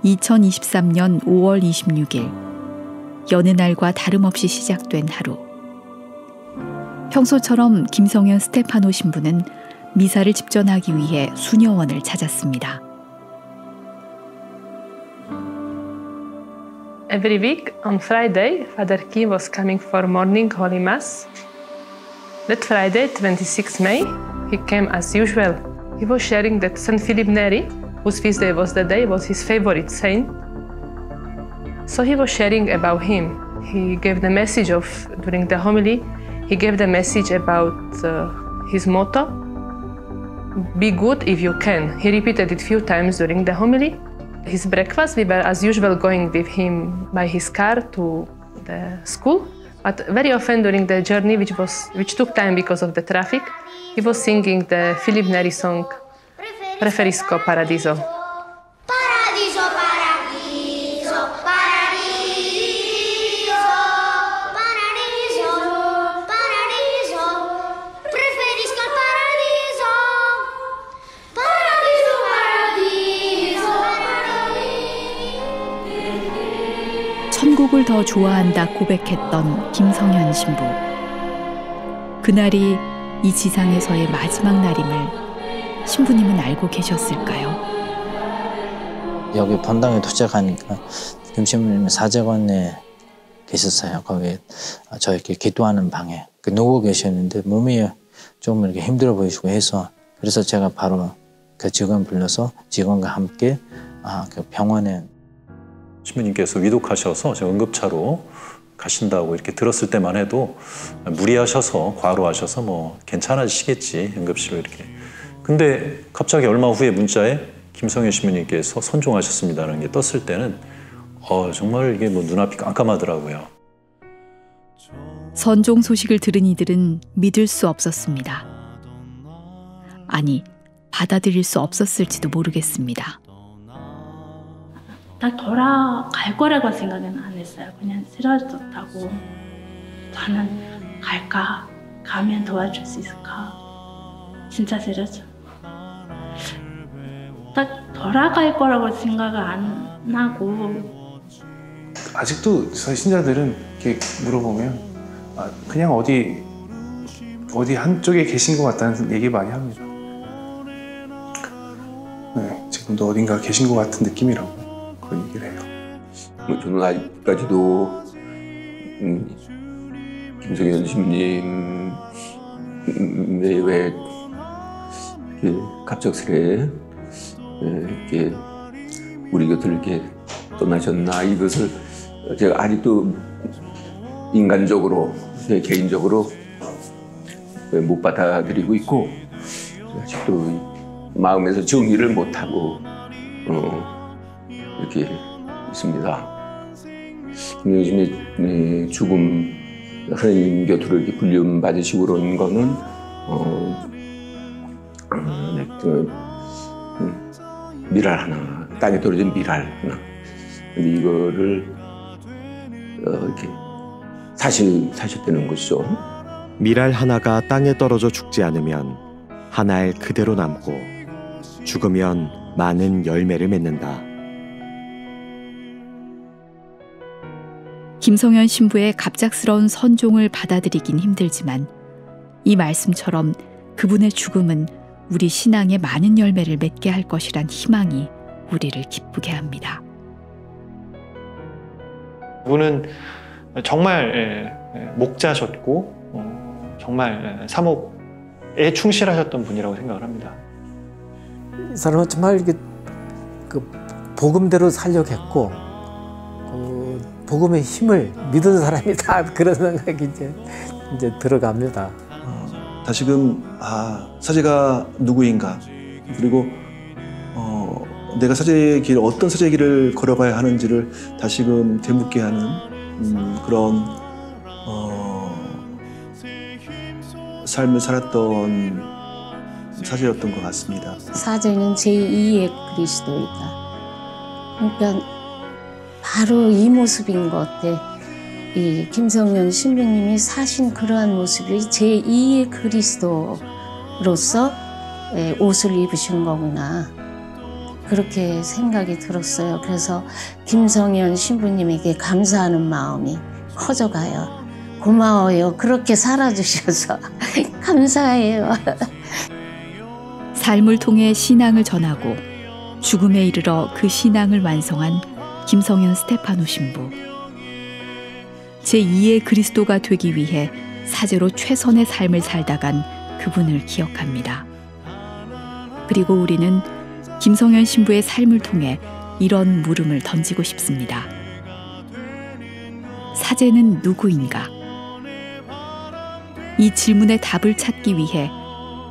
(2023년 5월 26일) 여느 날과 다름없이 시작된 하루. 평소처럼 김성현 스테파노 신부는 미사를 집전하기 위해 수녀원을 찾았습니다. Every week on Friday, Father Key was coming for morning Holy Mass. That Friday, 26 May, he came as usual. He was sharing that Saint Philip Neri, whose feast day was the day, was his favorite saint. So he was sharing about him. He gave the message of, during the homily, he gave the message about his motto, be good if you can. He repeated it a few times during the homily. His breakfast, we were as usual going with him by his car to the school. But very often during the journey, which took time because of the traffic, he was singing the Philip Neri song, Preferisco Paradiso. Paradiso, paradiso, paradiso, paradiso, paradiso, preferisco il paradiso, paradiso, paradiso, 천국을 더 좋아한다 고백했던 김성현 신부. 그날이 이 지상에서의 마지막 날임을 신부님은 알고 계셨을까요? 여기 본당에 도착하니까 김신부님이 사제관에 계셨어요. 거기 저렇게 기도하는 방에 누워 계셨는데 몸이 좀 이렇게 힘들어 보이시고 해서 그래서 제가 바로 그 직원 불러서 직원과 함께 그 병원에 신부님께서 위독하셔서 제가 응급차로 가신다고 이렇게 들었을 때만 해도 무리하셔서 과로하셔서 뭐 괜찮아지시겠지 응급실로 이렇게. 근데 갑자기 얼마 후에 문자에 김성현 신부님께서 선종하셨습니다라는 게 떴을 때는 정말 이게 뭐 눈앞이 깜깜하더라고요. 선종 소식을 들은 이들은 믿을 수 없었습니다. 아니, 받아들일 수 없었을지도 모르겠습니다. 딱 돌아갈 거라고 생각은 안 했어요. 그냥 쓰러졌다고. 저는 갈까? 가면 도와줄 수 있을까? 진짜 쓰러져. 딱 돌아갈 거라고 생각을 안 하고. 아직도 저희 신자들은 이렇게 물어보면 그냥 어디 한쪽에 계신 것 같다는 얘기 많이 합니다. 네, 지금도 어딘가 계신 것 같은 느낌이라고 그런 얘기를 해요. 저는 아직까지도 김성현 신부님의 왜 갑작스레 이렇게 우리 곁을 이렇게 떠나셨나 이것을 제가 아직도 인간적으로 개인적으로 못 받아들이고 있고 아직도 마음에서 정리를 못하고 이렇게 있습니다. 요즘에 죽음 하나님 곁으로 이렇게 불륜 받으시고 그런 거는 미랄 하나, 땅에 떨어진 미랄 하나. 근데 이거를 이렇게 사실되는 것이죠. 미랄 하나가 땅에 떨어져 죽지 않으면 한 알 그대로 남고 죽으면 많은 열매를 맺는다. 김성현 신부의 갑작스러운 선종을 받아들이긴 힘들지만 이 말씀처럼 그분의 죽음은 우리 신앙에 많은 열매를 맺게 할 것이란 희망이 우리를 기쁘게 합니다. 그분은 정말 목자셨고 정말 사목에 충실하셨던 분이라고 생각을 합니다. 이 사람은 정말 이게 그 복음대로 살려고 했고 복음의 힘을 믿은 사람이다 그런 생각이 이제 들어갑니다. 다시금 사제가 누구인가 그리고 내가 사제의 길 어떤 사제의 길을 걸어가야 하는지를 다시금 되묻게 하는 그런 삶을 살았던 사제였던 것 같습니다. 사제는 제2의 그리스도이다. 그러니까 바로 이 모습인 것 같아. 이 김성현 신부님이 사신 그러한 모습이 제2의 그리스도로서 옷을 입으신 거구나. 그렇게 생각이 들었어요. 그래서 김성현 신부님에게 감사하는 마음이 커져가요. 고마워요. 그렇게 살아주셔서 감사해요. 삶을 통해 신앙을 전하고 죽음에 이르러 그 신앙을 완성한 김성현 스테파노 신부. 제2의 그리스도가 되기 위해 사제로 최선의 삶을 살다간 그분을 기억합니다. 그리고 우리는 김성현 신부의 삶을 통해 이런 물음을 던지고 싶습니다. 사제는 누구인가? 이 질문의 답을 찾기 위해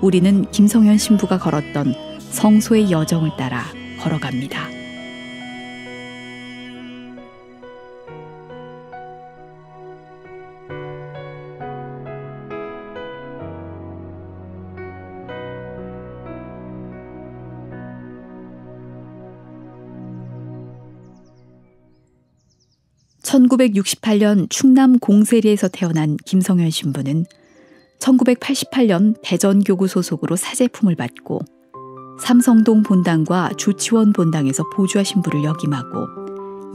우리는 김성현 신부가 걸었던 성소의 여정을 따라 걸어갑니다. (1968년) 충남 공세리에서 태어난 김성현 신부는 1988년 대전교구 소속으로 사제품을 받고 삼성동 본당과 조치원 본당에서 보좌 신부를 역임하고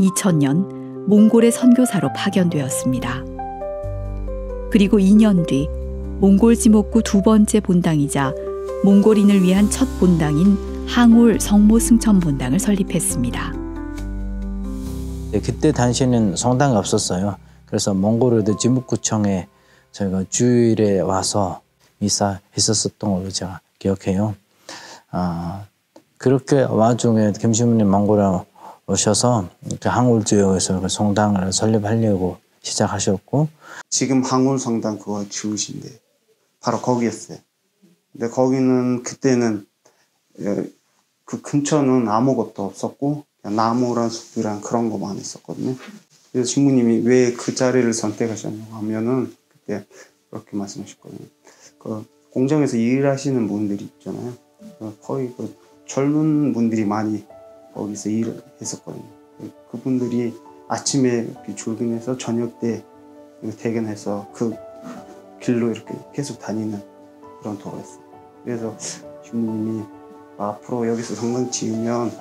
2000년 몽골의 선교사로 파견되었습니다. 그리고 2년 뒤 몽골 지목구 두 번째 본당이자 몽골인을 위한 첫 본당인 항울 성모승천 본당을 설립했습니다. 그때 당시에는 성당이 없었어요. 그래서 몽골의 지목구청에 저희가 주일에 와서 미사 했었던 걸로 제가 기억해요. 그렇게 와중에 김신부님 몽골에 오셔서 항울 지역에서 성당을 설립하려고 시작하셨고, 지금 항울 성당 그거 지으신데 바로 거기였어요. 근데 거기는 그때는 그 근처는 아무것도 없었고 그냥 나무랑 숲이랑 그런 거만 있었거든요. 그래서 신부님이 왜 그 자리를 선택하셨냐고 하면은 그때 그렇게 말씀하셨거든요. 그 공장에서 일하시는 분들이 있잖아요. 거의 그 젊은 분들이 많이 거기서 일을 했었거든요. 그분들이 아침에 출근해서 저녁 때 퇴근해서 그 길로 이렇게 계속 다니는 그런 도로였어요. 그래서 신부님이 앞으로 여기서 성당 지으면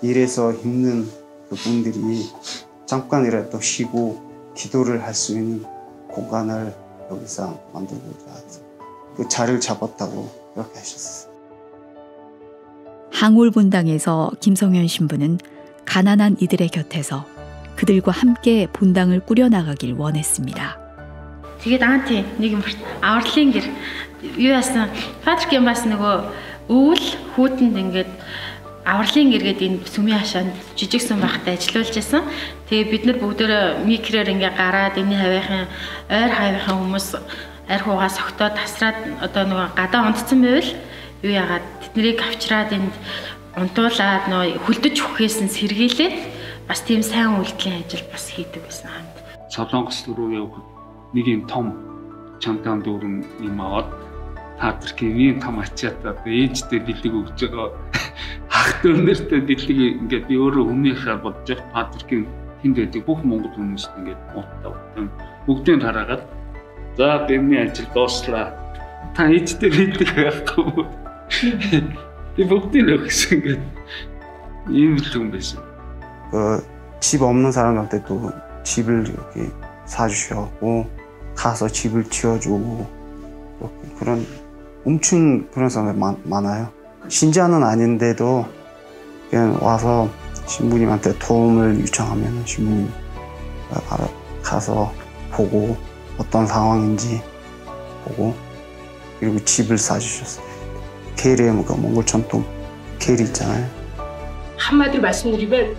일해서 힘든 그 분들이 잠깐이라도 쉬고 기도를 할 수 있는 공간을 여기서 만들고자 해서 그 자리를 잡았다고 그렇게 하셨어요. 항울 본당에서 김성현 신부는 가난한 이들의 곁에서 그들과 함께 본당을 꾸려나가길 원했습니다. Тэгээд наанти нэг юм авралын гэр юу яасан Патрикийн бас нөгөө өвөл хүүтэнд ингээд авралын гэргээд энэ сүмийн хашаанд жижиг сүм байхад ажиллаулж байсан. Тэгээ бид нар бүгдөө микрээр ингээ гараад энэ хавийнхын ойр хавийнхын хүмүүс арх угаа согтоод тасраад одоо нөгөө гадаа унтцсан байвал юу яагаад тэднийг авчираад энд унтуулаад нөгөө хөлдөж өгөхээс нь сэргийлээд бас тийм сайн үйлдэлийн ажил бас хийдэг байсан хамт. Солонгос руу явах нэг юм том чамтан дүүрэн юм аваад Патрикийн том ачаатаа ээжтэй бэлэг өгч байгаа. Ах дүүнэртэй бэлэг ингээд би өөрөө өмнөхөр бодож Патрикийн тэнд байдаг бүх монгол хүмүүст ингээд муудтаа бүгдийг хараагаад за бэмний ажил дууслаа. Та ээжтэй бэлэг байхгүй. Би бүгдийг өгсөн ингээд ийм л юм байсан. 집 없는 사람한테도 집을 이렇게 사주셔고 가서 집을 지어주고 그런 엄청 그런 사람들 많아요. 신자는 아닌데도 그냥 와서 신부님한테 도움을 요청하면 신부님 가서 보고 어떤 상황인지 보고 그리고 집을 사주셨어요. 게리에 몽골 전통 게리 있잖아요. 한마디로 말씀드리면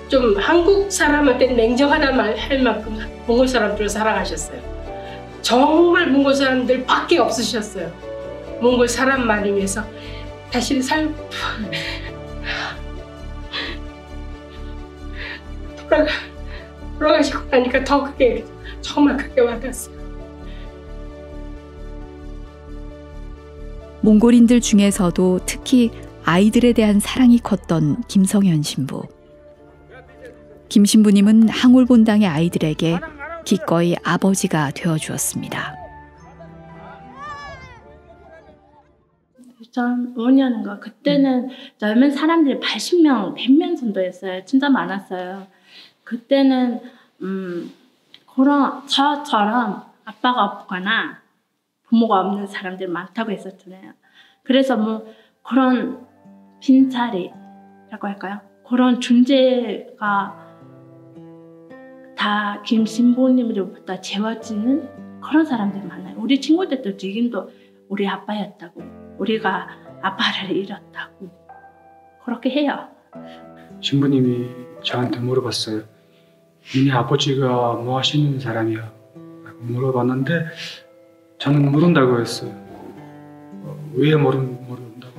좀 한국 사람한테 냉정하다 할 만큼 몽골 사람들을 사랑하셨어요. 정말 몽골 사람들 밖에 없으셨어요. 몽골 사람만을 위해서 다시 돌아가시고 나니까 더 크게 정말 크게 와닿았어요. 몽골인들 중에서도 특히 아이들에 대한 사랑이 컸던 김성현 신부. 김 신부님은 항울 본당의 아이들에게 기꺼이 아버지가 되어주었습니다. 전 5년인가 그때는 젊은 사람들이 80명, 100명 정도였어요. 진짜 많았어요. 그때는 그런 저처럼 아빠가 없거나 부모가 없는 사람들이 많다고 했었잖아요. 그래서 뭐 그런 빈자리라고 할까요? 그런 존재가 다 김신부님으로부터 재워지는 그런 사람들이 많아요. 우리 친구들도 지금도 우리 아빠였다고, 우리가 아빠를 잃었다고 그렇게 해요. 신부님이 저한테 물어봤어요. 니네 아버지가 뭐 하시는 사람이야? 라고 물어봤는데 저는 모른다고 했어요. 왜 모른다고?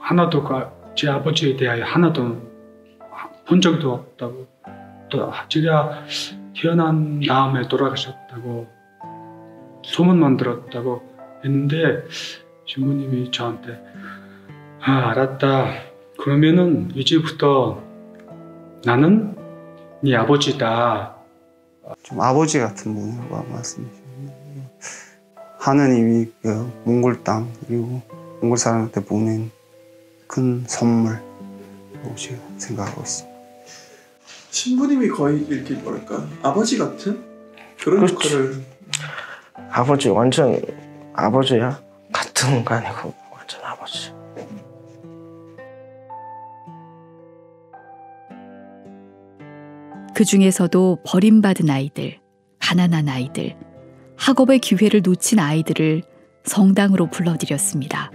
하나도 제 아버지에 대하여 하나도 본 적도 없다고, 또 제가 태어난 다음에 돌아가셨다고 소문만 들었다고 했는데 신부님이 저한테 알았다. 그러면은 이제부터 나는 네 아버지다. 좀 아버지 같은 분이라고 말씀드렸는데 하느님이 그 몽골 땅 그리고 몽골 사람한테 보낸 큰 선물이라고 제가 생각하고 있습니다. 신부님이 거의 이렇게 뭐랄까 아버지 같은 그런 역할을. 아버지 완전 아버지야. 같은 거 아니고 완전 아버지. 그 중에서도 버림받은 아이들, 가난한 아이들, 학업의 기회를 놓친 아이들을 성당으로 불러들였습니다.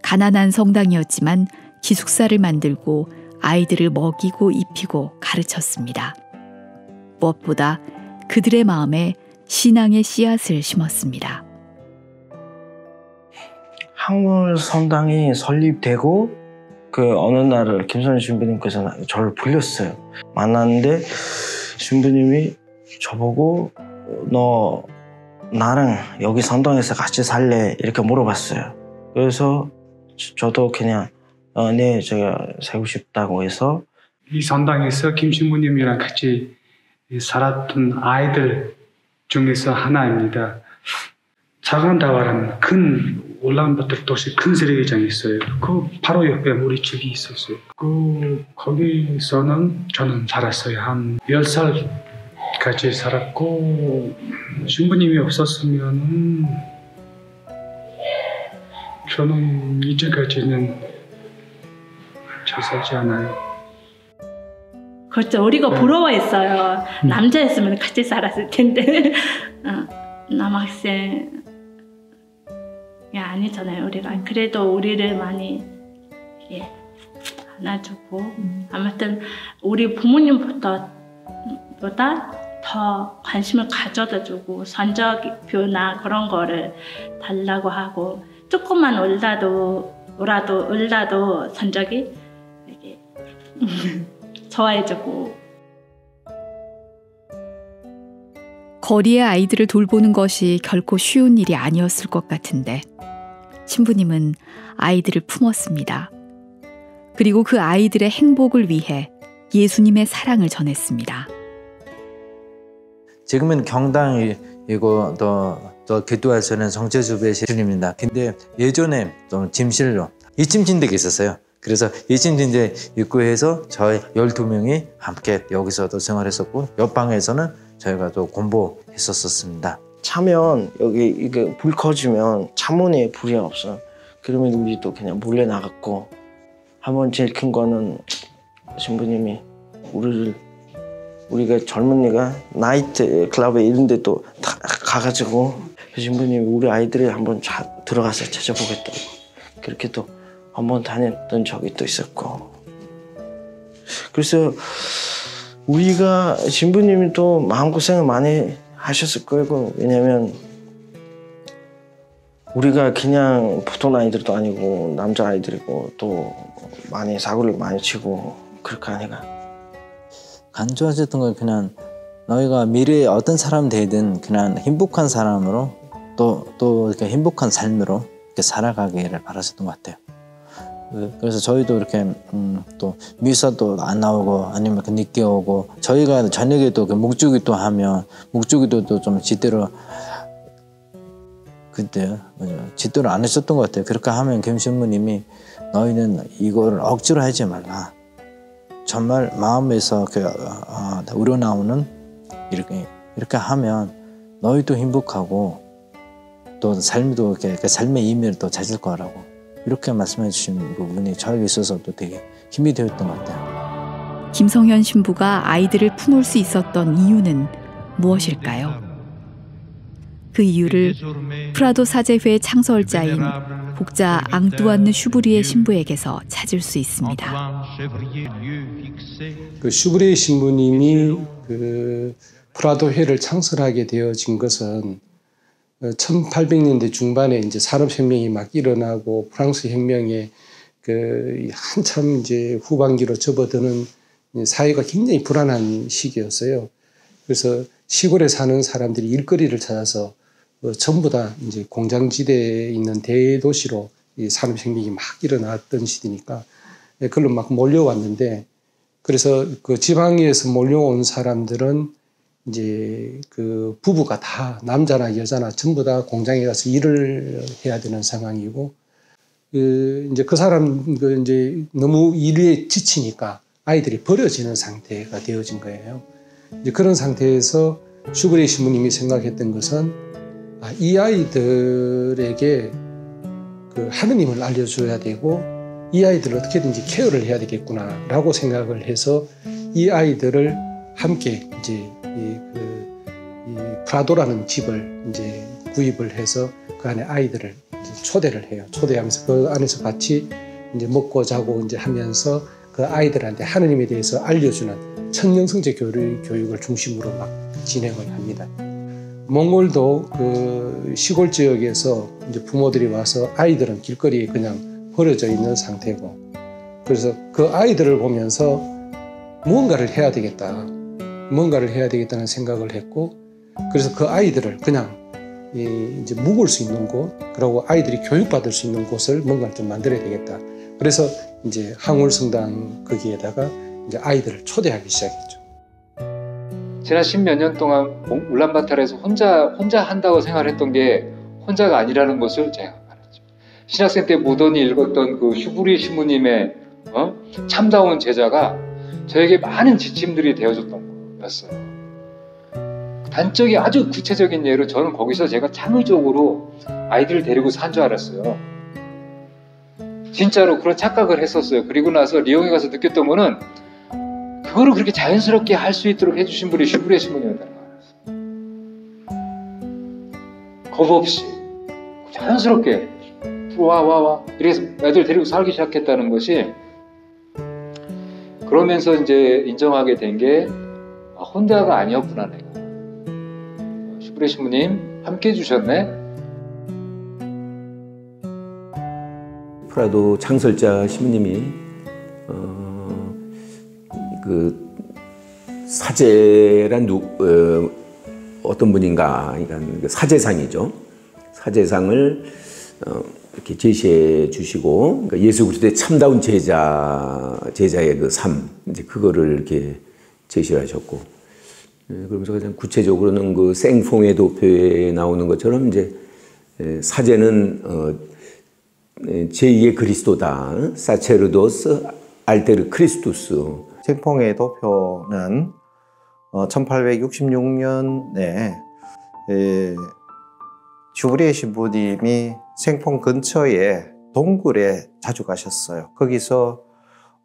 가난한 성당이었지만 기숙사를 만들고 아이들을 먹이고 입히고 가르쳤습니다. 무엇보다 그들의 마음에 신앙의 씨앗을 심었습니다. 한글 성당이 설립되고 그 어느 날을 김선희 신부님께서 저를 불렀어요. 만났는데 신부님이 저보고 너 나랑 여기 성당에서 같이 살래? 이렇게 물어봤어요. 그래서 저도 그냥 네 제가 살고 싶다고 해서 이 성당에서 김 신부님이랑 같이 살았던 아이들 중에서 하나입니다. 자간다와라는 큰 울란바토르 도시 큰 쓰레기장이 있어요. 그 바로 옆에 우리 집이 있었어요. 거기서는 저는 살았어요. 한 10살까지 살았고 신부님이 없었으면 저는 이제까지는 잘 살지 않아요. 그렇죠. 우리가 부러워했어요. 남자였으면 같이 살았을 텐데 남학생이 아니잖아요. 우리가 그래도 우리를 많이 안아주고 아무튼 우리 부모님보다 더 관심을 가져다주고 성적표나 그런 거를 달라고 하고 조금만 울라도 성적이 이렇게 좋아해주고. 거리의 아이들을 돌보는 것이 결코 쉬운 일이 아니었을 것 같은데 신부님은 아이들을 품었습니다. 그리고 그 아이들의 행복을 위해 예수님의 사랑을 전했습니다. 지금은 경당이고 또 기도하시는 성체주배 예수님입니다. 근데 예전에 좀 짐실로 이침진대가 있었어요. 그래서 이침진대 입구에서 저희 12명이 함께 여기서도 생활했었고 옆방에서는 저희가 또 공부했었습니다. 차면 여기 이게 불 꺼지면 창문에 불이 없어. 그러면 우리도 그냥 몰래 나갔고 한번 제일 큰 거는 신부님이 우리가 젊은이가 나이트 클럽에 이런 데도 다 가가지고 신부님이 우리 아이들이 한번 들어가서 찾아보겠다고 그렇게 또 한번 다녔던 적이 또 있었고. 그래서 우리가 신부님이 또 마음고생을 많이 하셨을 거고 왜냐면 우리가 그냥 보통 아이들도 아니고 남자 아이들이고 또 많이 사고를 많이 치고 그렇게 하니까 간주하셨던 건 그냥 너희가 미래에 어떤 사람 되든 그냥 행복한 사람으로 또 이렇게 행복한 삶으로 이렇게 살아가기를 바라셨던 것 같아요. 그래서 저희도 이렇게 또 미사도 안 나오고 아니면 늦게 오고 저희가 저녁에도 그 묵주기도 하면 묵주기도 좀 제대로 그때 제대로 안 했었던 것 같아요. 그렇게 하면 김 신부님이 너희는 이거를 억지로 하지 말라. 정말 마음에서 우러나오는 이렇게 하면 너희도 행복하고 또 삶도 그 삶의 의미를 또 찾을 거라고 이렇게 말씀해 주신 부분이 저에게 있어서도 되게 힘이 되었던 것 같아요. 김성현 신부가 아이들을 품을 수 있었던 이유는 무엇일까요? 그 이유를 프라도 사제회 창설자인 복자 앙뚜아느 슈브리에 신부에게서 찾을 수 있습니다. 그 슈브리에 신부님이 그 프라도회를 창설하게 되어진 것은 1800년대 중반에 이제 산업혁명이 막 일어나고 프랑스 혁명에 그 한참 이제 후반기로 접어드는 사회가 굉장히 불안한 시기였어요. 그래서 시골에 사는 사람들이 일거리를 찾아서 전부 다 이제 공장지대에 있는 대도시로 이 산업혁명이 막 일어났던 시기니까 그걸로 막 몰려왔는데 그래서 그 지방에서 몰려온 사람들은 이제 그 부부가 다 남자나 여자나 전부 다 공장에 가서 일을 해야 되는 상황이고 이제 그 사람 이제 너무 일에 지치니까 아이들이 버려지는 상태가 되어진 거예요. 이제 그런 상태에서 슈브리에 신부님이 생각했던 것은 이 아이들에게 그 하느님을 알려줘야 되고 이 아이들을 어떻게든지 케어를 해야 되겠구나라고 생각을 해서 이 아이들을 함께 이제 이 프라도라는 집을 이제 구입을 해서 그 안에 아이들을 이제 초대를 해요. 초대하면서 그 안에서 같이 이제 먹고 자고 이제 하면서 그 아이들한테 하느님에 대해서 알려주는 청년성제 교육을 중심으로 막 진행을 합니다. 몽골도 그 시골 지역에서 이제 부모들이 와서 아이들은 길거리에 그냥 버려져 있는 상태고 그래서 그 아이들을 보면서 무언가를 해야 되겠다는 생각을 했고 그래서 그 아이들을 그냥 이제 묵을 수 있는 곳 그리고 아이들이 교육받을 수 있는 곳을 뭔가를 좀 만들어야 되겠다. 그래서 이제 항울성당 거기에다가 이제 아이들을 초대하기 시작했죠. 지난 10몇 년 동안 울란바토르에서 혼자 한다고 생각했던 게 혼자가 아니라는 것을 제가 알았죠. 신학생 때 무던히 읽었던 그 슈브리에 신부님의 참다운 제자가 저에게 많은 지침들이 되어줬던 거였어요. 단적인 아주 구체적인 예로 저는 거기서 제가 창의적으로 아이들을 데리고 산 줄 알았어요. 진짜로 그런 착각을 했었어요. 그리고 나서 리옹에 가서 느꼈던 거는 그거를 그렇게 자연스럽게 할 수 있도록 해주신 분이 슈브리에 신부님이었다는 걸 알았어요. 겁 없이 자연스럽게 와 이래서 애들 데리고 살기 시작했다는 것이 그러면서 이제 인정하게 된 게 혼자가 아니었구나 내가. 슈브리에 신부님 함께 해주셨네. 프라도 창설자 신부님이 그 사제란 어떤 분인가, 그러니까 사제상이죠. 사제상을 이렇게 제시해 주시고, 그러니까 예수 그리스도의 참다운 제자의 그 삶, 이제 그거를 이렇게 제시를 하셨고, 그러면서 가장 구체적으로는 그 생퐁의 도표에 나오는 것처럼 이제 사제는 제2의 그리스도다, 사체르도스 알테르 크리스투스. 생퐁의 도표는 1866년에 슈브리에 신부님이 생퐁 근처에 동굴에 자주 가셨어요. 거기서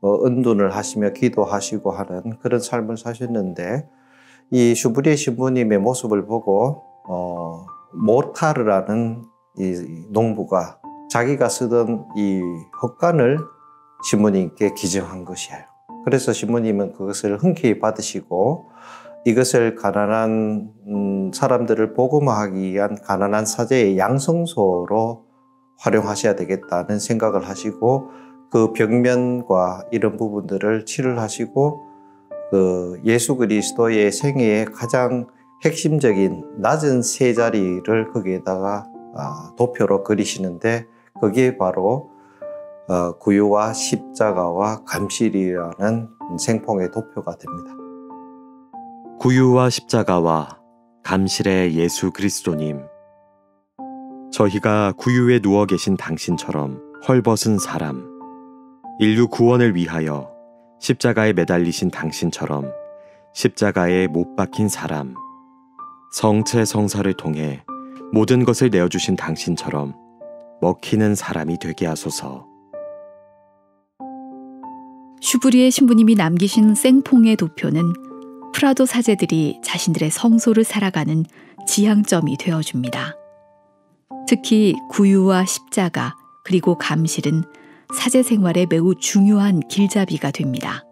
은둔을 하시며 기도하시고 하는 그런 삶을 사셨는데 이 슈브리에 신부님의 모습을 보고 모타르라는 이 농부가 자기가 쓰던 이 헛간을 신부님께 기증한 것이에요. 그래서 신부님은 그것을 흔쾌히 받으시고 이것을 가난한 사람들을 복음화하기 위한 가난한 사제의 양성소로 활용하셔야 되겠다는 생각을 하시고 그 벽면과 이런 부분들을 칠을 하시고 그 예수 그리스도의 생애의 가장 핵심적인 낮은 세 자리를 거기에다가 도표로 그리시는데 거기에 바로 구유와 십자가와 감실이라는 생풍의 도표가 됩니다. 구유와 십자가와 감실의 예수 그리스도님. 저희가 구유에 누워 계신 당신처럼 헐벗은 사람, 인류 구원을 위하여 십자가에 매달리신 당신처럼 십자가에 못 박힌 사람, 성체 성사를 통해 모든 것을 내어주신 당신처럼 먹히는 사람이 되게 하소서. 슈브리에 신부님이 남기신 생퐁의 도표는 프라도 사제들이 자신들의 성소를 살아가는 지향점이 되어줍니다. 특히 구유와 십자가 그리고 감실은 사제 생활에 매우 중요한 길잡이가 됩니다.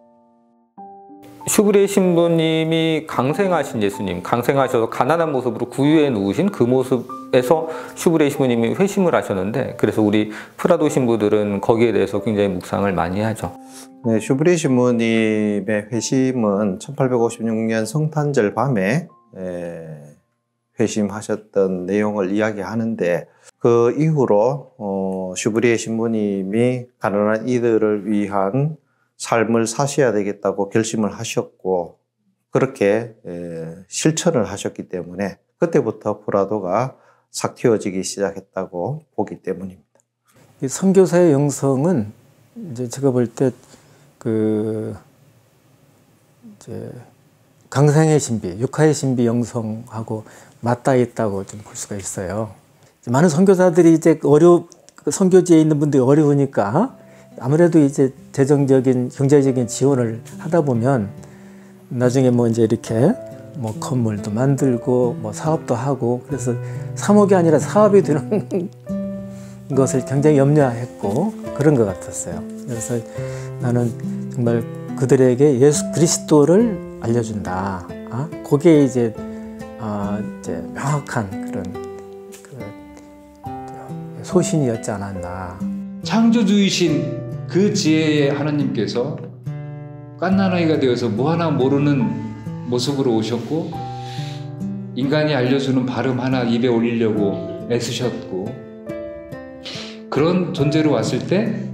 슈브리에 신부님이 강생하신 예수님, 강생하셔서 가난한 모습으로 구유에 누우신 그 모습에서 슈브리에 신부님이 회심을 하셨는데, 그래서 우리 프라도 신부들은 거기에 대해서 굉장히 묵상을 많이 하죠. 네, 슈브리에 신부님의 회심은 1856년 성탄절 밤에 회심하셨던 내용을 이야기하는데, 그 이후로 슈브리에 신부님이 가난한 이들을 위한 삶을 사셔야 되겠다고 결심을 하셨고, 그렇게 실천을 하셨기 때문에 그때부터 프라도가 삭튀어지기 시작했다고 보기 때문입니다. 이 선교사의 영성은 이제 제가 볼 때 이제 강생의 신비, 육하의 신비 영성하고 맞닿아 있다고 좀 볼 수가 있어요. 많은 선교사들이 이제 선교지에 있는 분들이 어려우니까 아무래도 이제 재정적인 경제적인 지원을 하다 보면 나중에 뭐 이제 이렇게 뭐 건물도 만들고 뭐 사업도 하고, 그래서 사목이 아니라 사업이 되는 것을 굉장히 염려했고 그런 것 같았어요. 그래서 나는 정말 그들에게 예수 그리스도를 알려준다. 그게 이제 명확한 그런 소신이었지 않았나. 창조주이신 그 지혜의 하나님께서 갓난아이가 되어서 뭐 하나 모르는 모습으로 오셨고, 인간이 알려주는 발음 하나 입에 올리려고 애쓰셨고, 그런 존재로 왔을 때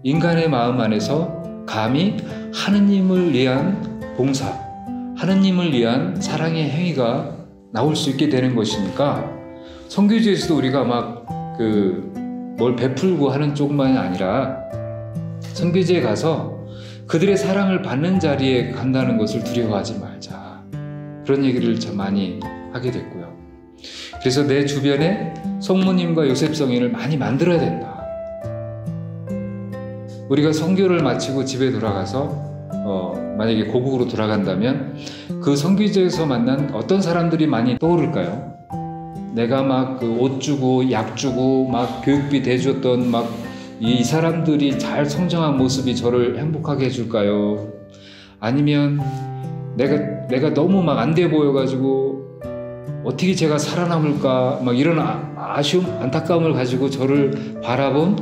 인간의 마음 안에서 감히 하느님을 위한 봉사, 하느님을 위한 사랑의 행위가 나올 수 있게 되는 것이니까, 선교지에서도 우리가 막 뭘 베풀고 하는 쪽만이 아니라 선교지에 가서 그들의 사랑을 받는 자리에 간다는 것을 두려워하지 말자, 그런 얘기를 참 많이 하게 됐고요. 그래서 내 주변에 성모님과 요셉성인을 많이 만들어야 된다. 우리가 선교를 마치고 집에 돌아가서 만약에 고국으로 돌아간다면 그 선교지에서 만난 어떤 사람들이 많이 떠오를까요? 내가 막 그 옷 주고 약 주고 막 교육비 대줬던 막 이 사람들이 잘 성장한 모습이 저를 행복하게 해줄까요? 아니면 내가 너무 막 안 돼 보여가지고 어떻게 제가 살아남을까 막 이런 아쉬움, 안타까움을 가지고 저를 바라본,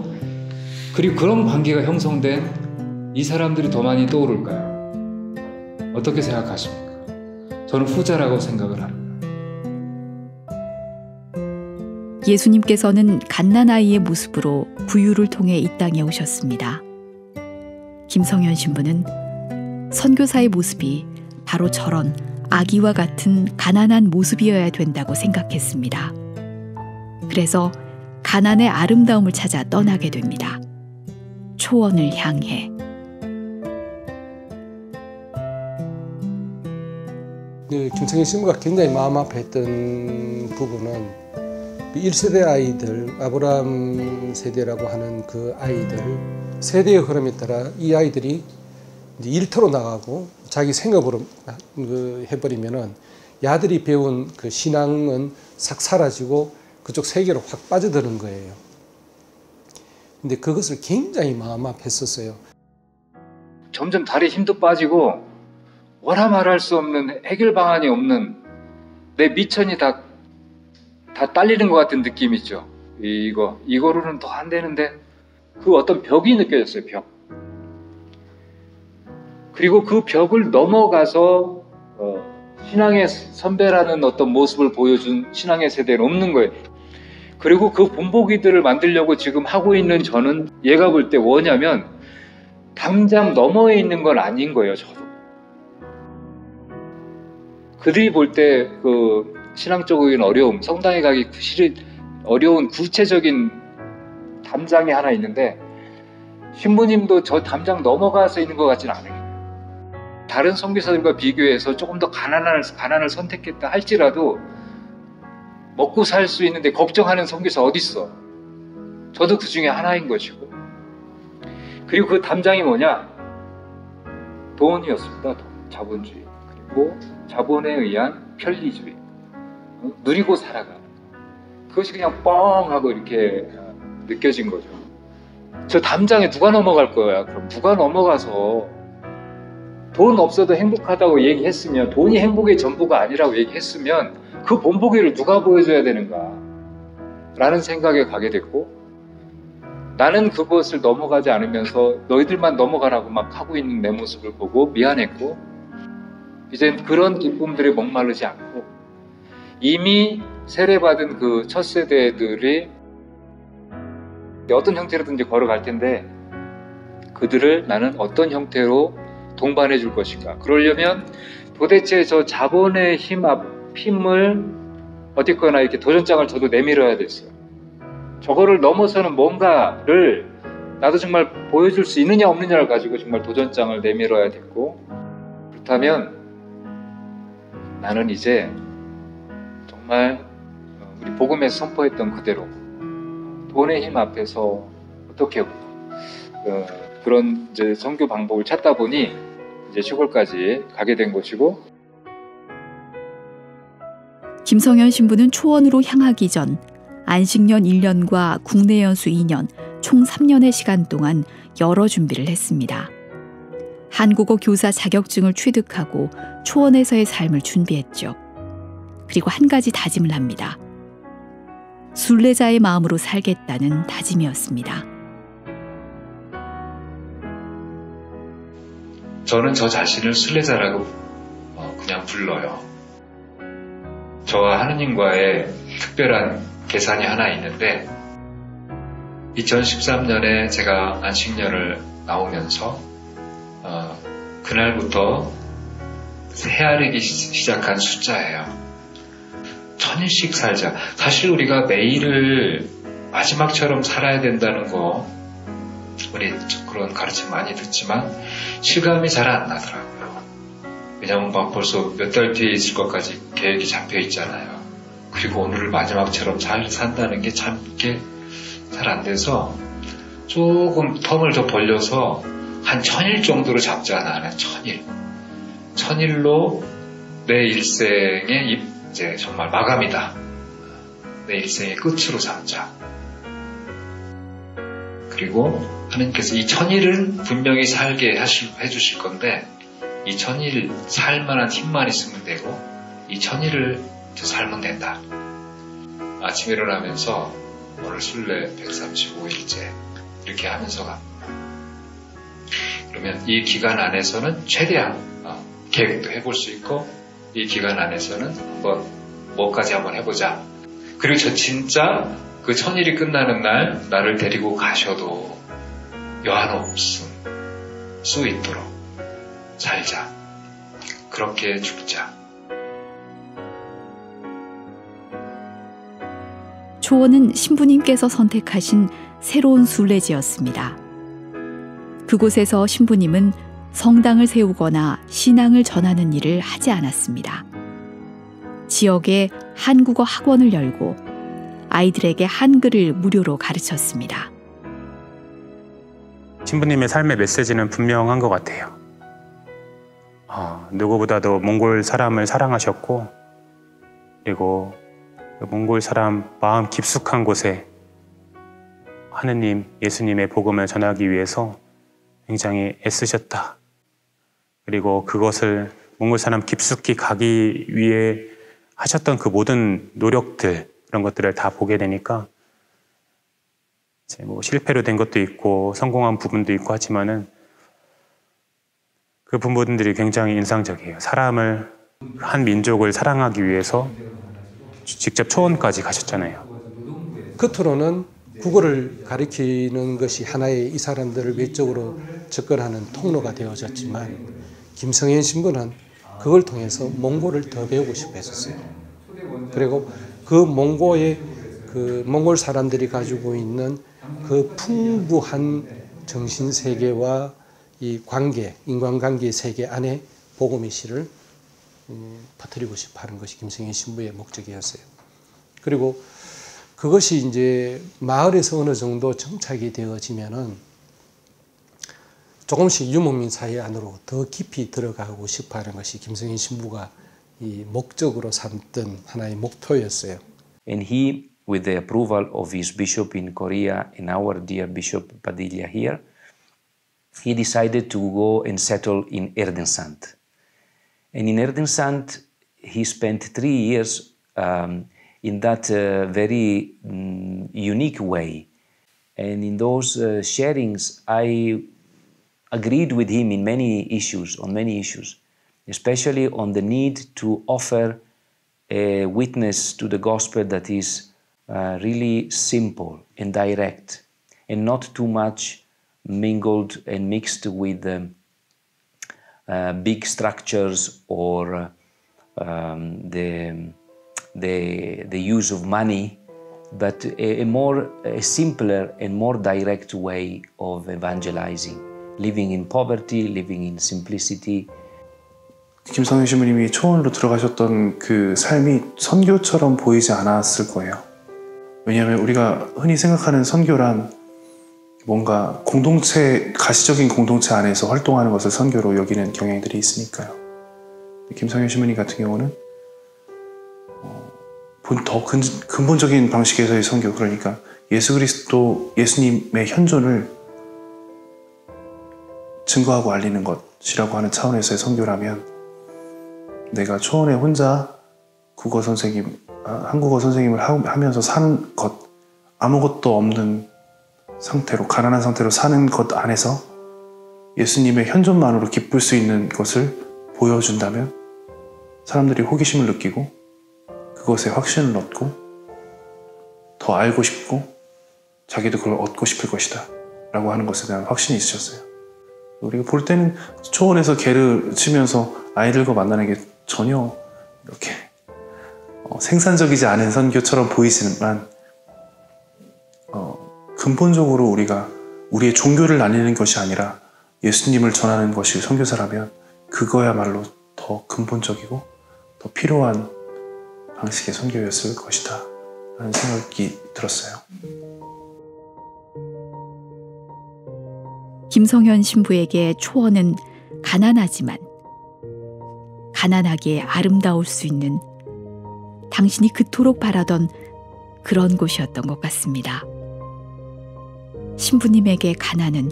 그리고 그런 관계가 형성된 이 사람들이 더 많이 떠오를까요? 어떻게 생각하십니까? 저는 후자라고 생각을 합니다. 예수님께서는 갓난아이의 모습으로 구유를 통해 이 땅에 오셨습니다. 김성현 신부는 선교사의 모습이 바로 저런 아기와 같은 가난한 모습이어야 된다고 생각했습니다. 그래서 가난의 아름다움을 찾아 떠나게 됩니다. 초원을 향해. 김성현 신부가 굉장히 마음 아파했던 부분은 1세대 아이들, 아브라함 세대라고 하는 그 아이들, 세대의 흐름에 따라 이 아이들이 이제 일터로 나가고 자기 생업으로 해버리면은 야들이 배운 그 신앙은 싹 사라지고 그쪽 세계로 확 빠져드는 거예요. 근데 그것을 굉장히 마음 아팠었어요. 점점 다리 힘도 빠지고 뭐라 말할 수 없는 해결 방안이 없는, 내 미천이 다 딸리는 것 같은 느낌 있죠. 이거로는 더 안 되는데, 그 어떤 벽이 느껴졌어요. 벽. 그리고 그 벽을 넘어가서 신앙의 선배라는 어떤 모습을 보여준 신앙의 세대는 없는 거예요. 그리고 그 본보기들을 만들려고 지금 하고 있는 저는 얘가 볼 때 뭐냐면 당장 너머에 있는 건 아닌 거예요. 저도. 그들이 볼 때 그 신앙적인 어려움, 성당에 가기 어려운 구체적인 담장이 하나 있는데 신부님도 저 담장 넘어가서 있는 것 같지는 않아요. 다른 선교사들과 비교해서 조금 더 가난을 선택했다 할지라도 먹고 살 수 있는데 걱정하는 선교사 어디 있어? 저도 그 중에 하나인 것이고. 그리고 그 담장이 뭐냐? 돈이었습니다. 자본주의. 그리고 자본에 의한 편리주의. 누리고 살아가는. 그것이 그냥 뻥 하고 이렇게 느껴진 거죠. 저 담장에 누가 넘어갈 거야? 그럼 누가 넘어가서 돈 없어도 행복하다고 얘기했으면, 돈이 행복의 전부가 아니라고 얘기했으면 그 본보기를 누가 보여줘야 되는가 라는 생각에 가게 됐고, 나는 그것을 넘어가지 않으면서 너희들만 넘어가라고 막 하고 있는 내 모습을 보고 미안했고, 이젠 그런 기쁨들에 목마르지 않고 이미 세례받은 그 첫 세대들이 어떤 형태로든지 걸어갈 텐데 그들을 나는 어떤 형태로 동반해 줄 것인가. 그러려면 도대체 저 자본의 힘을 어쨌거나 이렇게 도전장을 저도 내밀어야 됐어요. 저거를 넘어서는 뭔가를 나도 정말 보여줄 수 있느냐 없느냐를 가지고 정말 도전장을 내밀어야 됐고, 그렇다면 나는 이제 정말 우리 복음에서 선포했던 그대로 돈의 힘 앞에서 어떻게 그런 이제 선교 방법을 찾다 보니 이제 시골까지 가게 된 것이고. 김성현 신부는 초원으로 향하기 전 안식년 1년과 국내 연수 2년, 총 3년의 시간 동안 여러 준비를 했습니다. 한국어 교사 자격증을 취득하고 초원에서의 삶을 준비했죠. 그리고 한 가지 다짐을 합니다. 순례자의 마음으로 살겠다는 다짐이었습니다. 저는 저 자신을 순례자라고 그냥 불러요. 저와 하느님과의 특별한 계산이 하나 있는데, 2013년에 제가 안식년을 나오면서 그날부터 헤아리기 시작한 숫자예요. 1000일씩 살자. 사실 우리가 매일을 마지막처럼 살아야 된다는 거, 우리 그런 가르침 많이 듣지만 실감이 잘 안 나더라고요. 왜냐면 막 벌써 몇 달 뒤에 있을 것까지 계획이 잡혀 있잖아요. 그리고 오늘을 마지막처럼 잘 산다는 게 참 이게 잘 안 돼서 조금 텀을 더 벌려서 한 1000일 정도로 잡자. 나는 1000일. 1000일로 내 일생의 이제 정말 마감이다. 내 일생의 끝으로 삼자. 그리고 하나님께서 이 1000일은 분명히 살게 해주실 건데, 이 1000일 살만한 힘만 있으면 되고, 이 1000일을 살면 된다. 아침에 일어나면서 오늘 순례 135일째 이렇게 하면서 갑니다. 그러면 이 기간 안에서는 최대한 계획도 해볼 수 있고, 이 기간 안에서는 한번 뭐까지 한번 해보자. 그리고 저 진짜 그 1000일이 끝나는 날 나를 데리고 가셔도 여한 없음 수 있도록 살자. 그렇게 죽자. 초원은 신부님께서 선택하신 새로운 순례지였습니다. 그곳에서 신부님은 성당을 세우거나 신앙을 전하는 일을 하지 않았습니다. 지역에 한국어 학원을 열고 아이들에게 한글을 무료로 가르쳤습니다. 신부님의 삶의 메시지는 분명한 것 같아요. 누구보다도 몽골 사람을 사랑하셨고, 그리고 그 몽골 사람 마음 깊숙한 곳에 하느님, 예수님의 복음을 전하기 위해서 굉장히 애쓰셨다. 그리고 그것을 몽골 사람 깊숙이 가기 위해 하셨던 그 모든 노력들, 그런 것들을 다 보게 되니까 이제 뭐 실패로 된 것도 있고 성공한 부분도 있고 하지만은 그 부분들이 굉장히 인상적이에요. 사람을, 한 민족을 사랑하기 위해서 직접 초원까지 가셨잖아요. 겉으로는 국어를 가리키는 것이 하나의 이 사람들을 외적으로 접근하는 통로가 되어졌지만 김성현 신부는 그걸 통해서 몽골을 더 배우고 싶어 했었어요. 그리고 그 몽골의 그 몽골 사람들이 가지고 있는 그 풍부한 정신 세계와 이 관계, 인간관계 세계 안에 복음의 씨를 퍼뜨리고 싶어 하는 것이 김성현 신부의 목적이었어요. 그리고 그것이 이제 마을에서 어느 정도 정착이 되어지면은 조금씩 유목민 사회 안으로 더 깊이 들어가고 싶어 하는 것이 김성현 신부가 이 목적으로 삼던 하나의 목표였어요. And he, with the approval of his bishop in Korea and our dear Bishop Padilla here, he decided to go and settle in Erdensand. And in Erdensand, he spent 3 years in that very unique way. And in those sharings, I agreed with him in many issues, on many issues, especially on the need to offer a witness to the gospel that is really simple and direct and not too much mingled and mixed with big structures or the use of money, but a simpler and more direct way of evangelizing, living in poverty, living in simplicity. 김성현 신부님이 초원으로 들어가셨던 그 삶이 선교처럼 보이지 않았을 거예요. 왜냐하면 우리가 흔히 생각하는 선교란 뭔가 공동체, 가시적인 공동체 안에서 활동하는 것을 선교로 여기는 경향들이 있으니까요. 김성현 신부님 같은 경우는 더 근본적인 방식에서의 선교, 그러니까 예수 그리스도, 예수님의 현존을 증거하고 알리는 것이라고 하는 차원에서의 선교라면, 내가 초원에 혼자 국어 선생님, 한국어 선생님을 하면서 사는 것, 아무것도 없는 상태로, 가난한 상태로 사는 것 안에서 예수님의 현존만으로 기쁠 수 있는 것을 보여준다면 사람들이 호기심을 느끼고 그것에 확신을 얻고 더 알고 싶고 자기도 그걸 얻고 싶을 것이다 라고 하는 것에 대한 확신이 있으셨어요. 우리가 볼 때는 초원에서 개를 치면서 아이들과 만나는 게 전혀 이렇게 생산적이지 않은 선교처럼 보이지만 근본적으로 우리가 우리의 종교를 나뉘는 것이 아니라 예수님을 전하는 것이 선교사라면 그거야말로 더 근본적이고 더 필요한 방식의 선교였을 것이다 라는 생각이 들었어요. 김성현 신부에게 초원은 가난하지만 가난하게 아름다울 수 있는, 당신이 그토록 바라던 그런 곳이었던 것 같습니다. 신부님에게 가난은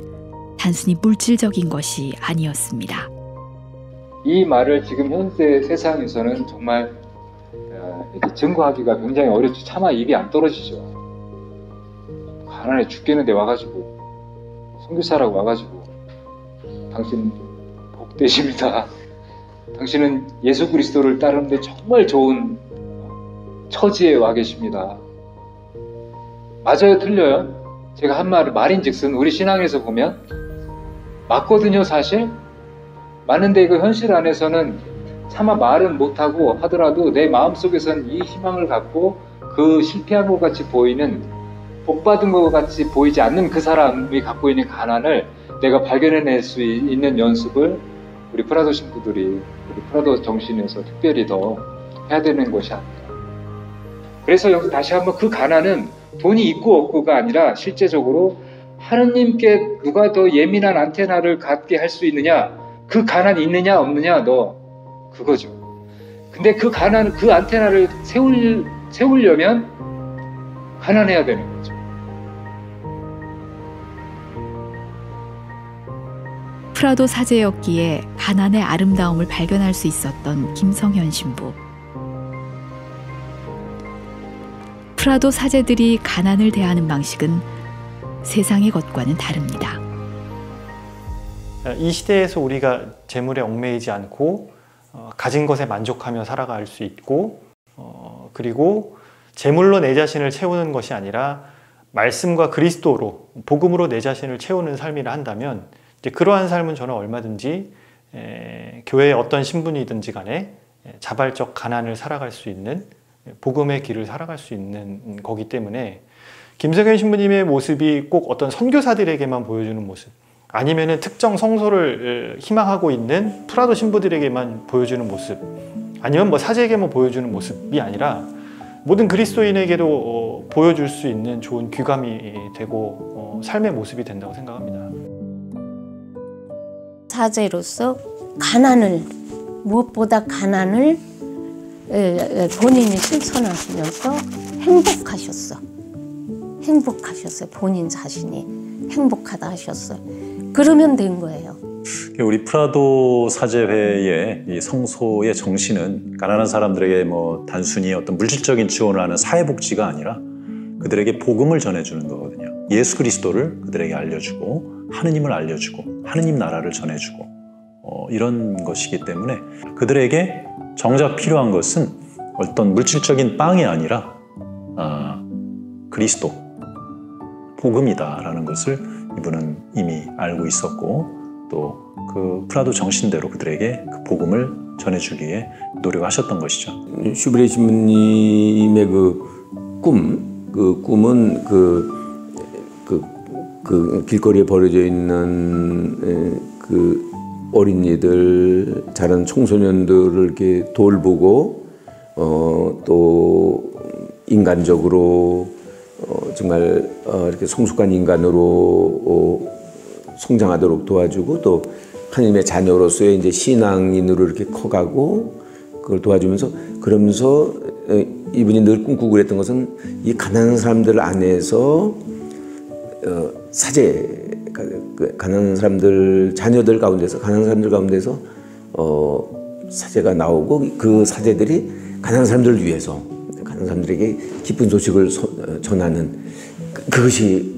단순히 물질적인 것이 아니었습니다. 이 말을 지금 현재 세상에서는 정말 증거하기가 굉장히 어렵죠. 차마 입이 안 떨어지죠. 가난해 죽겠는데 와가지고 선교사라고 와가지고 당신 복되십니다. 당신은 예수 그리스도를 따르는데 정말 좋은 처지에 와 계십니다. 맞아요, 틀려요? 제가 한 말인즉슨 우리 신앙에서 보면 맞거든요, 사실. 맞는데 그 현실 안에서는 차마 말은 못하고 하더라도 내 마음속에서는 이 희망을 갖고 그 실패한 것 같이 보이는, 복받은 것 같이 보이지 않는 그 사람이 갖고 있는 가난을 내가 발견해낼 수 있는 연습을 우리 프라도 신부들이, 우리 프라도 정신에서 특별히 더 해야 되는 것이 아닐까. 그래서 여기 다시 한번 그 가난은 돈이 있고 없고가 아니라 실제적으로 하느님께 누가 더 예민한 안테나를 갖게 할 수 있느냐, 그 가난이 있느냐 없느냐, 너 그거죠. 근데 그 가난, 그 안테나를 세우려면 가난해야 되는 거죠. 프라도 사제였기에 가난의 아름다움을 발견할 수 있었던 김성현 신부. 프라도 사제들이 가난을 대하는 방식은 세상의 것과는 다릅니다. 이 시대에서 우리가 재물에 얽매이지 않고 가진 것에 만족하며 살아갈 수 있고, 그리고 재물로 내 자신을 채우는 것이 아니라 말씀과 그리스도로, 복음으로 내 자신을 채우는 삶이라 한다면 이제 그러한 삶은 저는 얼마든지 교회의 어떤 신분이든지 간에 자발적 가난을 살아갈 수 있는, 복음의 길을 살아갈 수 있는 거기 때문에 김성현 신부님의 모습이 꼭 어떤 선교사들에게만 보여주는 모습, 아니면은 특정 성소를 희망하고 있는 프라도 신부들에게만 보여주는 모습, 아니면 뭐 사제에게만 보여주는 모습이 아니라 모든 그리스도인에게도 보여줄 수 있는 좋은 귀감이 되고 삶의 모습이 된다고 생각합니다. 사제로서 가난을, 무엇보다 가난을 본인이 실천하시면서 행복하셨어요. 본인 자신이 행복하다 하셨어요. 그러면 된 거예요. 우리 프라도 사제회의 이 성소의 정신은 가난한 사람들에게 뭐 단순히 어떤 물질적인 지원을 하는 사회복지가 아니라 그들에게 복음을 전해주는 거거든요. 예수 그리스도를 그들에게 알려주고 하느님을 알려주고 하느님 나라를 전해주고 이런 것이기 때문에 그들에게 정작 필요한 것은 어떤 물질적인 빵이 아니라 그리스도, 복음이다라는 것을 이분은 이미 알고 있었고 또 그 프라도 정신대로 그들에게 그 복음을 전해주기 위해 노력하셨던 것이죠. 슈브레 신부님의 그 꿈은 그 길거리에 버려져 있는 그 어린이들, 자란 청소년들을 이렇게 돌보고 또 인간적으로 정말 이렇게 성숙한 인간으로 성장하도록 도와주고 또 하나님의 자녀로서의 이제 신앙인으로 이렇게 커가고 그걸 도와주면서 그러면서 이분이 늘 꿈꾸고 그랬던 것은 이 가난한 사람들 안에서 사제, 가난한 사람들 자녀들 가운데서 가난한 사람들 가운데서 사제가 나오고 그 사제들이 가난한 사람들을 위해서 가난한 사람들에게 기쁜 소식을 전하는 그것이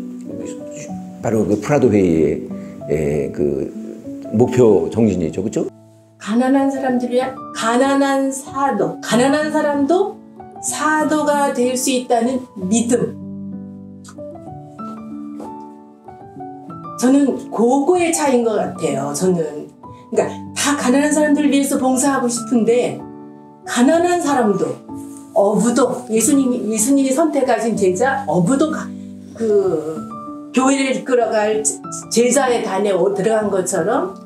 바로 그 프라도 회의의 그 목표 정신이죠, 그렇죠? 가난한 사람들이 가난한 사람도 사도가 될 수 있다는 믿음. 저는 그거의 차이인 것 같아요. 저는 그러니까 다 가난한 사람들을 위해서 봉사하고 싶은데 가난한 사람도 어부도 예수님이 선택하신 제자 어부도 그 교회를 이끌어갈 제자의 단에 들어간 것처럼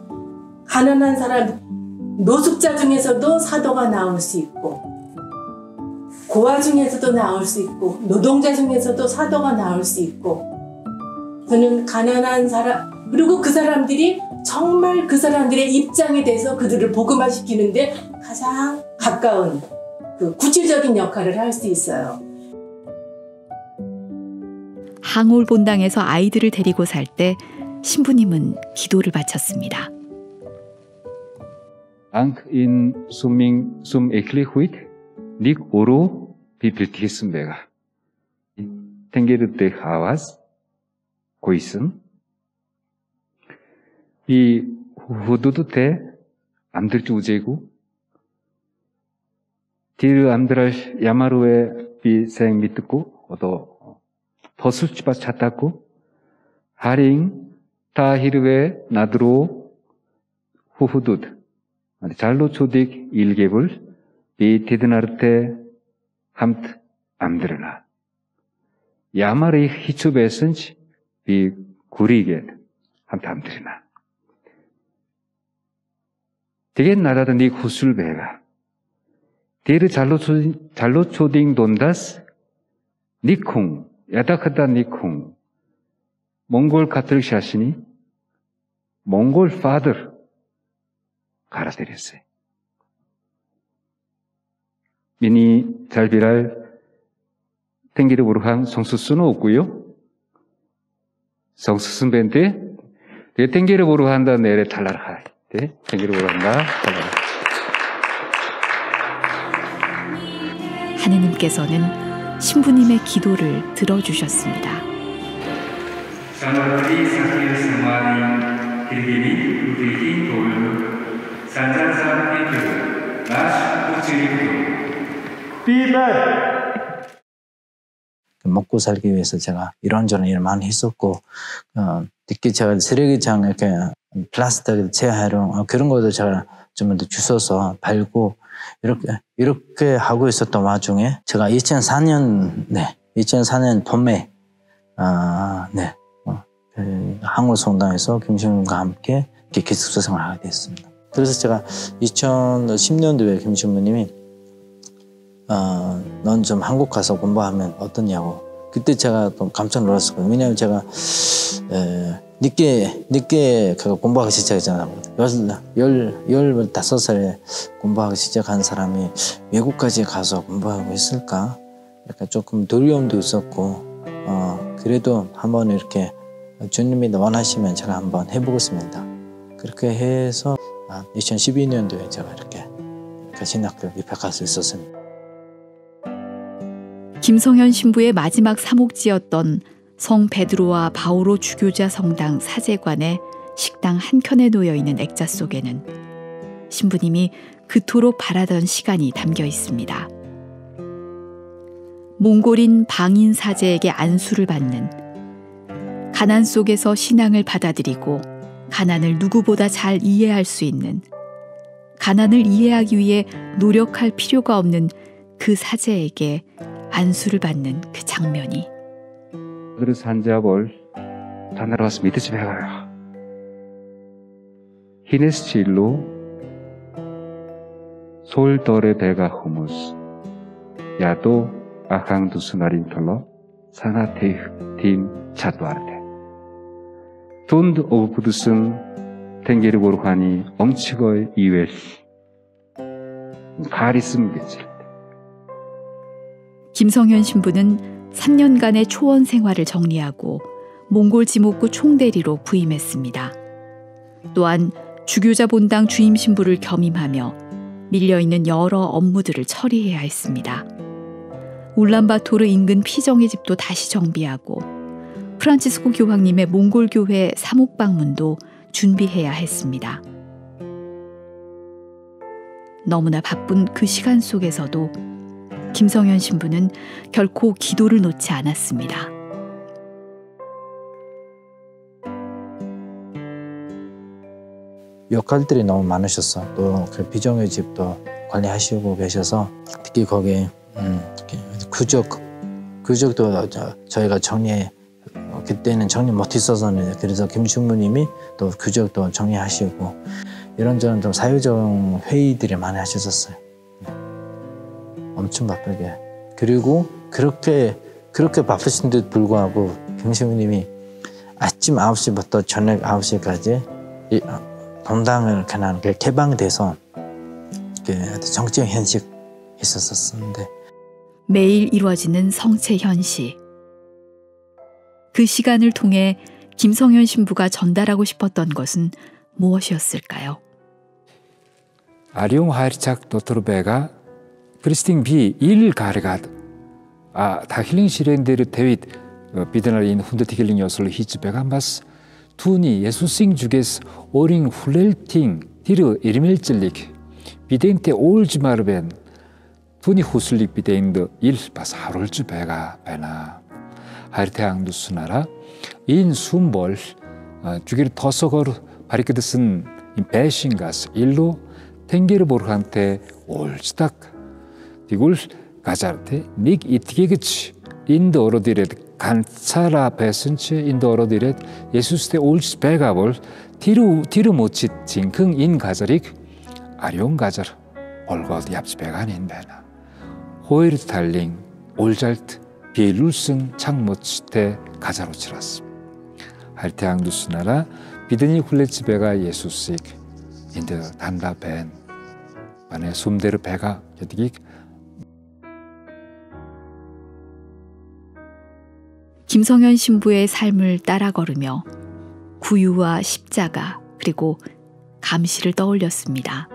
가난한 사람 노숙자 중에서도 사도가 나올 수 있고 고아 중에서도 나올 수 있고 노동자 중에서도 사도가 나올 수 있고 저는 가난한 사람 그리고 그 사람들이 정말 그 사람들의 입장에 대해서 그들을 복음화시키는데 가장 가까운 그 구체적인 역할을 할 수 있어요. 항올 본당에서 아이들을 데리고 살 때 신부님은 기도를 바쳤습니다. Dank in sum eklihuit nik oro bibliotekismbega. Tengerutte havas koisum. 이 후두두 때 암들지 우제고 디르 암드랄 야마루에 비생 믿고 어도 버술치바 찾다고 하링 타히르웨 나드로 후후두드 잘로 초딕 일개불 비 디드나르테 함트 암드르나 야마르이 히추베슨치 비 구리게 함트 암드르나 되게 나라다 니 구술베가 디르 잘로 초딩 돈다스 니콩 야다카다 니콩 몽골 카톨릭 샤시니 몽골 파더 가라데렸어요. 미니 잘비랄 땡기르 부르한 성수수는 없고요. 성수순 벤데 땡기르 부르한다 내래 탈라라. 땡기르 부르한다 탈라라. 하느님께서는 신부님의 기도를 들어주셨습니다. 비발 먹고 살기 위해서 제가 이런저런 일을 많이 했었고, 특히 제가 쓰레기장 이렇게 플라스틱 재활용 그런 것도 제가 좀 더 주워서 팔고 이렇게 하고 있었던 와중에 제가 2004년 봄에 한국 성당에서 김신부님과 함께 기숙사 생활을 하게 됐습니다. 그래서 제가 2010년도에 김신부님이 넌 좀 한국 가서 공부하면 어떠냐고. 그때 제가 좀 깜짝 놀랐었거든요. 왜냐하면 제가 늦게 공부하기 시작했잖아요. 15살에 공부하기 시작한 사람이 외국까지 가서 공부하고 있을까? 약간 조금 두려움도 있었고, 그래도 한번 이렇게 주님이 원하시면 제가 한번 해보겠습니다. 그렇게 해서 2012년도에 제가 이렇게 신학교 입학할 수 있었습니다. 김성현 신부의 마지막 사목지였던 성 베드로와 바오로 주교자 성당 사제관의 식당 한켠에 놓여있는 액자 속에는 신부님이 그토록 바라던 시간이 담겨 있습니다. 몽골인 방인 사제에게 안수를 받는, 가난 속에서 신앙을 받아들이고 가난을 누구보다 잘 이해할 수 있는, 가난을 이해하기 위해 노력할 필요가 없는 그 사제에게 안수를 받는 그 장면이 그래서 산잡을 다 내려와서 밑에 집에 가요. 히네스칠로 솔더레 베가 호무스 야도 아강두스나린 털러 사나테휴 팀 차도아르테 돈드 오브쿠드슨 탱게르고르하니 엄치거의 이웰 가리스미겠지. 김성현 신부는 3년간의 초원 생활을 정리하고 몽골 지목구 총대리로 부임했습니다. 또한 주교자 본당 주임 신부를 겸임하며 밀려있는 여러 업무들을 처리해야 했습니다. 울란바토르 인근 피정의 집도 다시 정비하고 프란치스코 교황님의 몽골 교회 사목 방문도 준비해야 했습니다. 너무나 바쁜 그 시간 속에서도 김성현 신부는 결코 기도를 놓지 않았습니다. 역할들이 너무 많으셨어. 또 그 비정의 집도 관리하시고 계셔서 특히 거기 구적도 저희가 정리해, 그때는 정리 못했어서는, 그래서 김신부님이 또 구적도 정리하시고 이런저런 좀 사회적 회의들이 많이 하셨었어요. 엄청 바쁘게. 그리고 그렇게 바쁘신데도 불구하고 김신부님이 아침 9시부터 저녁 9시까지 본당을 그냥 개방돼서 정치 현식 있었었는데 매일 이루어지는 성체 현시. 그 시간을 통해 김성현 신부가 전달하고 싶었던 것은 무엇이었을까요? 아리옹 하이르착 도토르베가 크리스팅 비 일 가르가드 다 힐링 시렌데르 데윗 비드나린 훈드티 힐링 요솔 히츠베가 마스 투니 예수싱 주게스 오링 훌렐팅 디르 이르멜찔릭 비데인테 올즈마르벤 투니 후슬릭 비데인드 일 바스 하롤즈베가 베나 하이르테앙두 수나라 인 숨볼 주기르 더서거르 바리크드슨 배신가스 일로 탱게르 보르한테 올즈닥 디굴 가자르테 닉 이티게그치 인도 어로디렛 간차라 베슨치 인도 어로디렛 예수스테 올즈 베가볼 티르 모치 징흥 인 가자릭 아룡 가자르 올거드 얍지 베가닌 베나 호이르 달링 올잘트 비룰슨 창모치테 가자로치라스 할테앙두스나라 비드니 훌레치 베가 예수식 인데 단다 벤 만에 숨데르 베가 여디기 김성현 신부의 삶을 따라 걸으며 구유와 십자가 그리고 감시를 떠올렸습니다.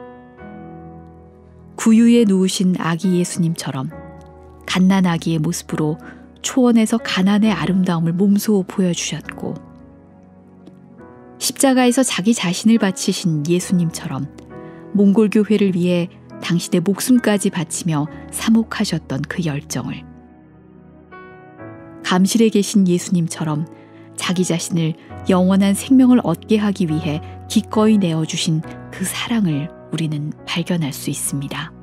구유에 누우신 아기 예수님처럼 갓난아기의 모습으로 초원에서 가난의 아름다움을 몸소 보여주셨고 십자가에서 자기 자신을 바치신 예수님처럼 몽골 교회를 위해 당신의 목숨까지 바치며 사목하셨던 그 열정을 감실에 계신 예수님처럼 자기 자신을 영원한 생명을 얻게 하기 위해 기꺼이 내어주신 그 사랑을 우리는 발견할 수 있습니다.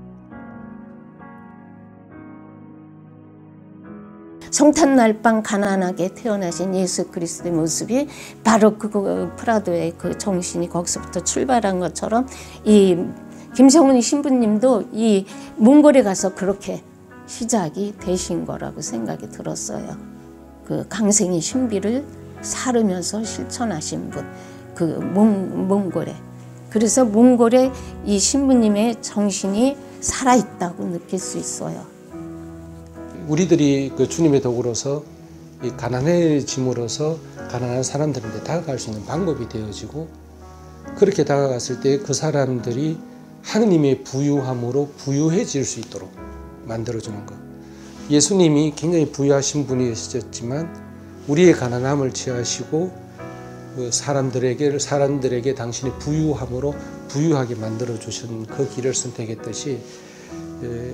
성탄날 밤 가난하게 태어나신 예수 그리스도의 모습이 바로 그 프라도의 그 정신이 거기서부터 출발한 것처럼 이 김성훈 신부님도 이 몽골에 가서 그렇게 시작이 되신 거라고 생각이 들었어요. 그 강생의 신비를 살으면서 실천하신 분, 그 몽골에. 그래서 몽골에 이 신부님의 정신이 살아있다고 느낄 수 있어요. 우리들이 그 주님의 도구로서 이 가난해짐으로써 가난한 사람들한테 다가갈 수 있는 방법이 되어지고, 그렇게 다가갔을 때 그 사람들이 하느님의 부유함으로 부유해질 수 있도록 만들어주는 것. 예수님이 굉장히 부유하신 분이셨지만 우리의 가난함을 취하시고 그 사람들에게 당신의 부유함으로 부유하게 만들어주신 그 길을 선택했듯이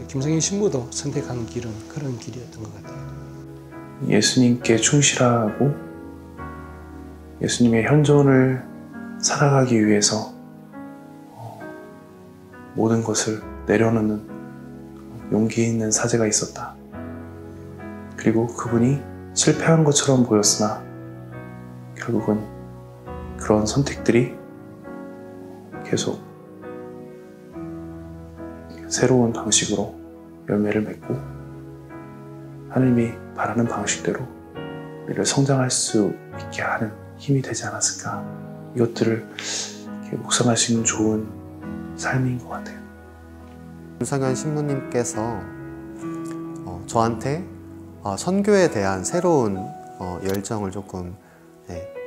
김성현 신부도 선택한 길은 그런 길이었던 것 같아요. 예수님께 충실하고 예수님의 현존을 살아가기 위해서 모든 것을 내려놓는 용기 있는 사제가 있었다. 그리고 그분이 실패한 것처럼 보였으나 결국은 그런 선택들이 계속 새로운 방식으로 열매를 맺고 하나님이 바라는 방식대로 우리를 성장할 수 있게 하는 힘이 되지 않았을까. 이것들을 묵상할 수 있는 좋은 삶인 것 같아요. 김성현 신부님께서 저한테 선교에 대한 새로운 열정을 조금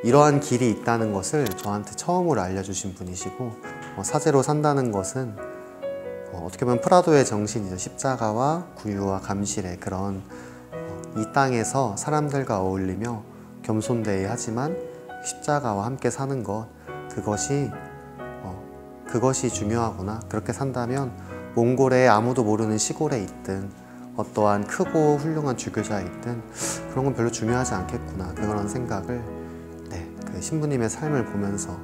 이러한 길이 있다는 것을 저한테 처음으로 알려주신 분이시고, 사제로 산다는 것은 어떻게 보면 프라도의 정신이죠. 십자가와 구유와 감실의 그런 이 땅에서 사람들과 어울리며 겸손대하지만 십자가와 함께 사는 것, 그것이 중요하구나. 그렇게 산다면 몽골의 아무도 모르는 시골에 있든 어떠한 크고 훌륭한 주교자에 있든 그런 건 별로 중요하지 않겠구나. 그런 생각을 그 신부님의 삶을 보면서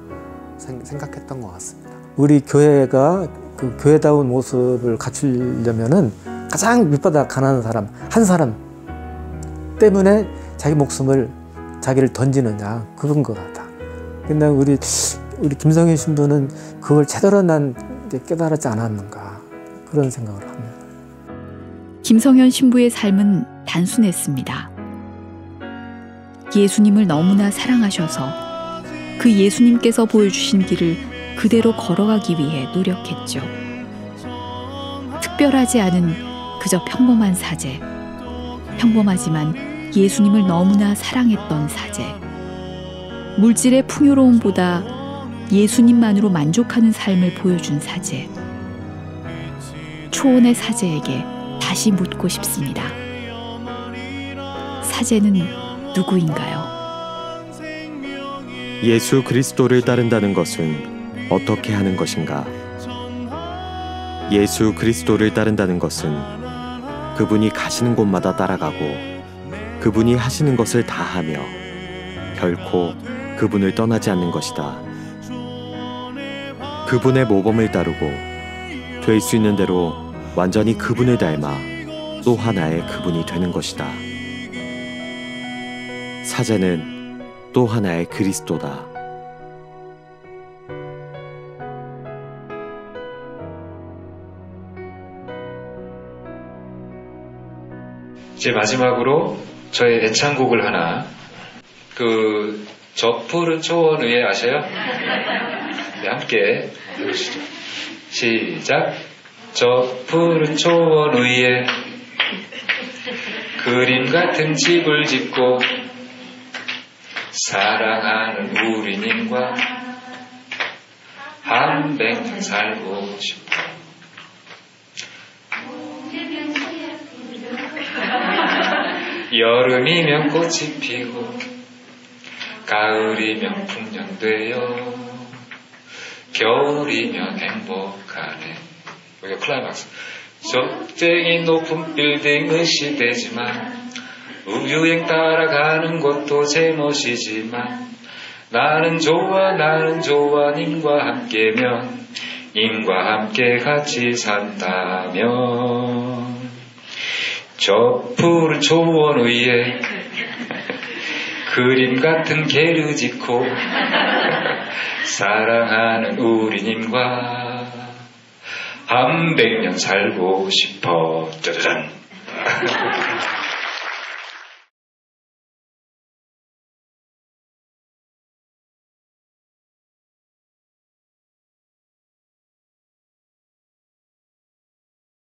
생각했던 것 같습니다. 우리 교회가 그 교회다운 모습을 갖추려면은 가장 밑바닥 가난한 사람, 한 사람 때문에 자기 목숨을 자기를 던지느냐, 그건 것 같아. 근데 우리 김성현 신부는 그걸 제대로 난 깨달았지 않았는가, 그런 생각을 합니다. 김성현 신부의 삶은 단순했습니다. 예수님을 너무나 사랑하셔서 그 예수님께서 보여주신 길을 그대로 걸어가기 위해 노력했죠. 특별하지 않은 그저 평범한 사제, 평범하지만 예수님을 너무나 사랑했던 사제, 물질의 풍요로움보다 예수님만으로 만족하는 삶을 보여준 사제. 초원의 사제에게 다시 묻고 싶습니다. 사제는 누구인가요? 예수 그리스도를 따른다는 것은 어떻게 하는 것인가? 예수 그리스도를 따른다는 것은 그분이 가시는 곳마다 따라가고 그분이 하시는 것을 다 하며 결코 그분을 떠나지 않는 것이다. 그분의 모범을 따르고 될 수 있는 대로 완전히 그분을 닮아 또 하나의 그분이 되는 것이다. 사제는 또 하나의 그리스도다. 이제 마지막으로 저의 애창곡을 하나, 저 푸른 초원 위에 아셔요? 네, 함께 해보시죠. 시작. 저 푸른 초원 위에 그림 같은 집을 짓고 사랑하는 우리님과 한백년 살고 싶어. 여름이면 꽃이 피고 가을이면 풍년되어 겨울이면 행복하네. 여기가 클라이막스. 저땡이 높은 빌딩은 시대지만 우유행 따라가는 것도 제멋이지만 나는 좋아 님과 함께면 님과 함께 같이 산다면 저 푸른 초원 위에 그림 같은 개를 짓고 사랑하는 우리 님과 한 100년 살고 싶어. 짜자잔.